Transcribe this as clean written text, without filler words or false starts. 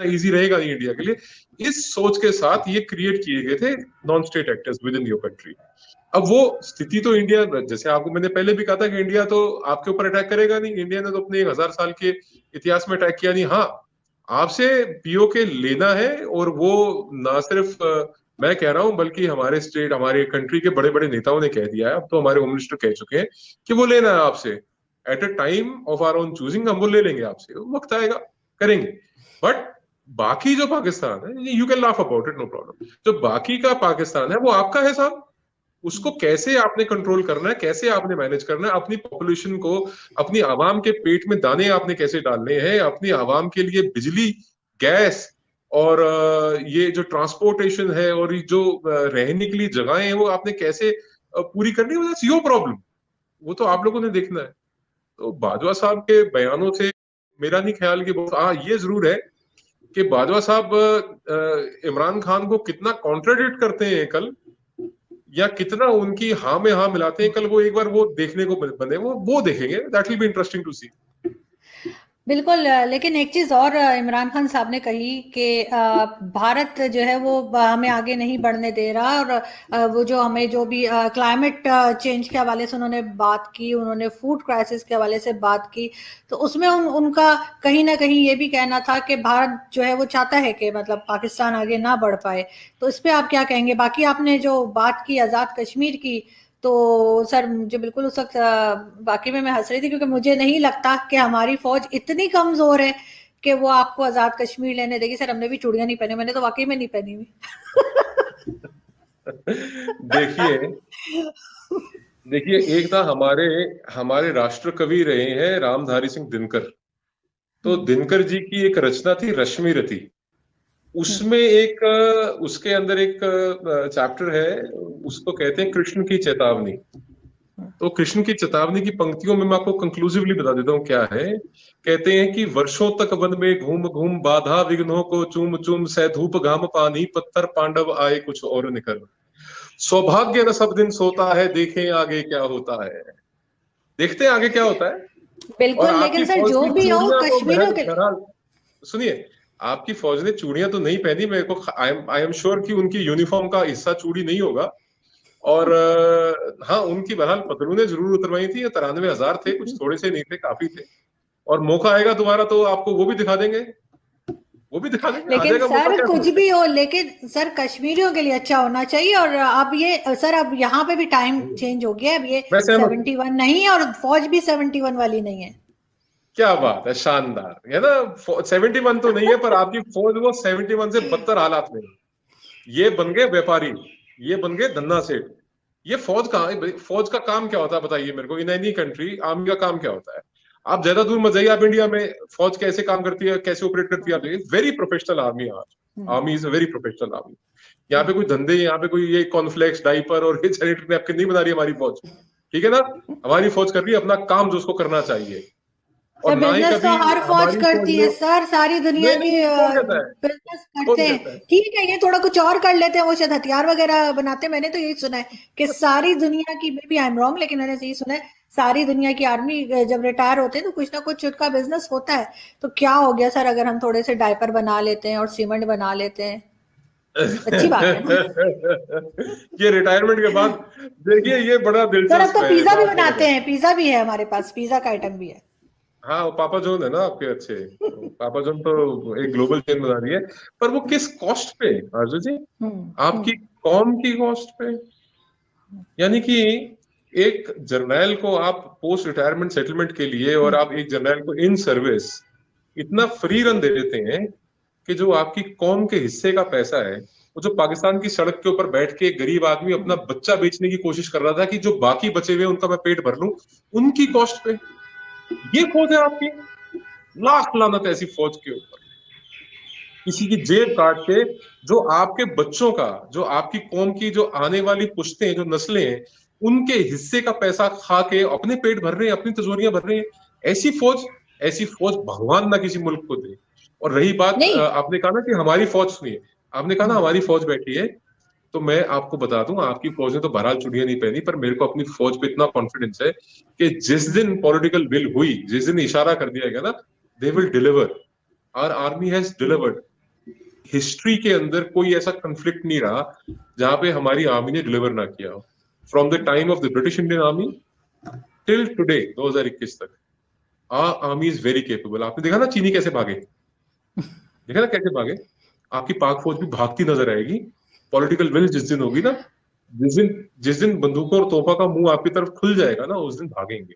इतना इजी रहेगा नहीं इंडिया के लिए। इस सोच के साथ ये क्रिएट किए गए थे non state actors with in your country. अब वो स्थिति तो इंडिया, जैसे आपको मैंने पहले भी कहा था कि इंडिया तो आपके ऊपर अटैक करेगा नहीं, इंडिया ने तो अपने 1000 साल के इतिहास में अटैक किया नहीं। हाँ, आपसे पीओके लेना है, और वो ना सिर्फ मैं कह रहा हूं बल्कि हमारे स्टेट, हमारे कंट्री के बड़े बड़े नेताओं ने कह दिया है, अब तो हमारे होम मिनिस्टर कह चुके हैं कि वो लेना है आपसे, at a time of our own choosing हम वो ले लेंगे आपसे, वक्त आएगा करेंगे। बट बाकी जो पाकिस्तान है, you can laugh about it, no problem, जो बाकी का पाकिस्तान है वो आपका है साहब। उसको कैसे आपने कंट्रोल करना है, कैसे आपने मैनेज करना है, अपनी पॉपुलेशन को, अपनी आवाम के पेट में दाने आपने कैसे डालने हैं, अपनी आवाम के लिए बिजली, गैस, और ये जो ट्रांसपोर्टेशन है, और ये जो रहने के लिए जगहें हैं, वो आपने कैसे पूरी करनी है, दैट्स योर प्रॉब्लम। वो तो आप लोगों ने देखना है। तो बाजवा साहब के बयानों से मेरा नहीं ख्याल कि बहुत, ये जरूर है कि बाजवा साहब इमरान खान को कितना कॉन्ट्राडिक्ट करते हैं कल, या कितना उनकी हाँ में हाँ मिलाते हैं कल, वो एक बार वो देखने को बने, वो देखेंगे, that will be interesting to see. बिल्कुल। लेकिन एक चीज और इमरान खान साहब ने कही कि भारत जो है वो हमें आगे नहीं बढ़ने दे रहा, और वो जो हमें जो भी क्लाइमेट चेंज के हवाले से उन्होंने बात की, उन्होंने फूड क्राइसिस के हवाले से बात की, तो उसमें उनका कहीं ना कहीं ये भी कहना था कि भारत जो है वो चाहता है कि मतलब पाकिस्तान आगे ना बढ़ पाए। तो इस पे आप क्या कहेंगे? बाकी आपने जो बात की आज़ाद कश्मीर की, तो सर मुझे बिल्कुल उस वक्त बाकी में मैं हंस रही थी, क्योंकि मुझे नहीं लगता कि हमारी फौज इतनी कमजोर है कि वो आपको आजाद कश्मीर लेने देगी। सर हमने भी चूड़ियां नहीं पहनी, मैंने तो वाकई में नहीं पहनी हुई। देखिए एक था, हमारे राष्ट्र कवि रहे हैं रामधारी सिंह दिनकर। तो दिनकर जी की एक रचना थी रश्मि रति, उसमें एक उसके अंदर एक चैप्टर है, उसको कहते हैं कृष्ण की चेतावनी। तो कृष्ण की चेतावनी की पंक्तियों में मैं आपको कंक्लूसिवली बता देता हूँ क्या है। कहते हैं कि वर्षों तक वन में घूम घूम बाधा विघ्नों को चूम चूम, सह धूप घाम पानी पत्थर पांडव आए कुछ और निकल, सौभाग्य न सब दिन सोता है, देखें आगे क्या होता है। देखते हैं आगे क्या होता है। और बिल्कुल। आपकी लेकिन सर फौज जो की भी हो चूड़ियां तो कश्मीरियों के बहरहाल, सुनिए, आपकी फौज ने चूड़ियां तो नहीं पहनी, मेरे को आई एम श्योर कि उनकी यूनिफॉर्म का हिस्सा चूड़ी नहीं होगा। और हाँ, उनकी बहरहाल पतलूनें जरूर उतरवाई थी, 93,000 थे, कुछ थोड़े से नहीं थे, काफी थे। और मौका आएगा दोबारा तो आपको वो भी दिखा देंगे, वो भी दिखा देंगे, आ लेकिन जाएगा मौका, सर क्या कुछ समझते भी हो, लेकिन सर कश्मीरियों के लिए अच्छा होना चाहिए। और अब ये सर अब यहाँ पे भी टाइम हैं। चेंज हो गया, अब ये मैं सहमत हूं। 71 नहीं है, और फौज भी 71 वाली नहीं है। क्या बात है, शानदार है ना। 71 तो नहीं है, पर आपकी फौज वो 71 से बदतर हालात में है। ये बन गए व्यापारी, ये बन गए धन्ना सेठ। ये फौज कहाँ, फौज का काम क्या होता है बताइए मेरे को, इन एनी कंट्री आर्मी का काम क्या होता है? आप ज्यादा दूर मत जाइए, आप इंडिया में फौज कैसे काम करती है, कैसे ऑपरेट करती है, आप देखिए, वेरी प्रोफेशनल आर्मी। आज army is a very professional army. यहाँ पे कोई धंधे, यहाँ पे कोई ये कॉर्नफ्लेक्स डाइपर और ये सैनिटरी नैपकिन नहीं बना रही हमारी फौज, ठीक है ना। हमारी फौज कर रही है अपना काम जो उसको करना चाहिए। और सर ना ही बिजनेस तो कभी हर फौज हमारी फौज करती है ने, सर, सारी दुनिया नहीं की नहीं, कौन कहता है, बिजनेस करते कौन हैं। कहता है? ठीक है, ये थोड़ा कुछ और कर लेते हैं, वो शायद हथियार वगैरह बनाते हैं। मैंने तो यही सुना है कि सारी दुनिया की, may be I am wrong, लेकिन मैंने यही सुना है सारी दुनिया की आर्मी जब रिटायर होते हैं तो कुछ ना कुछ उनका बिजनेस होता है। तो क्या हो गया सर अगर हम थोड़े से डायपर बना लेते हैं और सीमेंट बना लेते हैं? अच्छी बात है ना। ये रिटायरमेंट के बाद, देखिए ये बड़ा सर अब दिलचस्प तो है, पिज्जा भी बात मैं बनाते बताऊं। हैं, पिज्जा भी है हमारे पास, पिज्जा का आइटम भी है। हाँ, वो पापा जॉन है ना आपके, अच्छे। पापा जॉन तो एक ग्लोबल चेन बना रही है, पर वो किस कॉस्ट पे आरजू जी? आपकी हम्म। कौम की कॉस्ट पे। यानी कि एक जर्नैल को आप पोस्ट रिटायरमेंट सेटलमेंट के लिए, और आप एक जर्नैल को इन सर्विस इतना फ्री रन दे देते हैं कि जो आपकी कौम के हिस्से का पैसा है, वो जो पाकिस्तान की सड़क के ऊपर बैठ के गरीब आदमी अपना बच्चा बेचने की कोशिश कर रहा था कि जो बाकी बचे हुए उनका मैं पेट भर लूं, उनकी कॉस्ट पे ये फौज है आपकी। लाख लानत है ऐसी फौज के ऊपर, किसी की जेब काट के, जो आपके बच्चों का, जो आपकी कौम की जो आने वाली पुश्तें, जो नस्लें हैं, उनके हिस्से का पैसा खा के अपने पेट भर रहे हैं, अपनी तिजोरियां भर रहे हैं। ऐसी फौज, ऐसी फौज भगवान ना किसी मुल्क को दे। और रही बात, नहीं। आपने कहा ना कि हमारी फौज, सुनिए, आपने कहा ना हमारी फौज बैठी है, तो मैं आपको बता दूं, आपकी फौज ने तो बहरहाल चुड़ियां नहीं पहनी, पर मेरे को अपनी फौज पे इतना कॉन्फिडेंस है कि जिस दिन पॉलिटिकल विल हुई, जिस दिन इशारा कर दिया गया ना, they will deliver. Our army has delivered. History के अंदर कोई ऐसा कंफ्लिक्ट नहीं रहा जहां पे हमारी आर्मी ने डिलीवर ना किया हो। From the time of the British Indian army till today 2021 तक आर्मी इज वेरी केपेबल। आपने देखा ना चीनी कैसे भागे, देखा ना कैसे भागे। आपकी पाक फौज भी भागती नजर आएगी। पॉलिटिकल विल जिस दिन होगी ना, जिस दिन बंदूकों और तोपा का मुंह आपकी तरफ खुल जाएगा ना, उस दिन भागेंगे।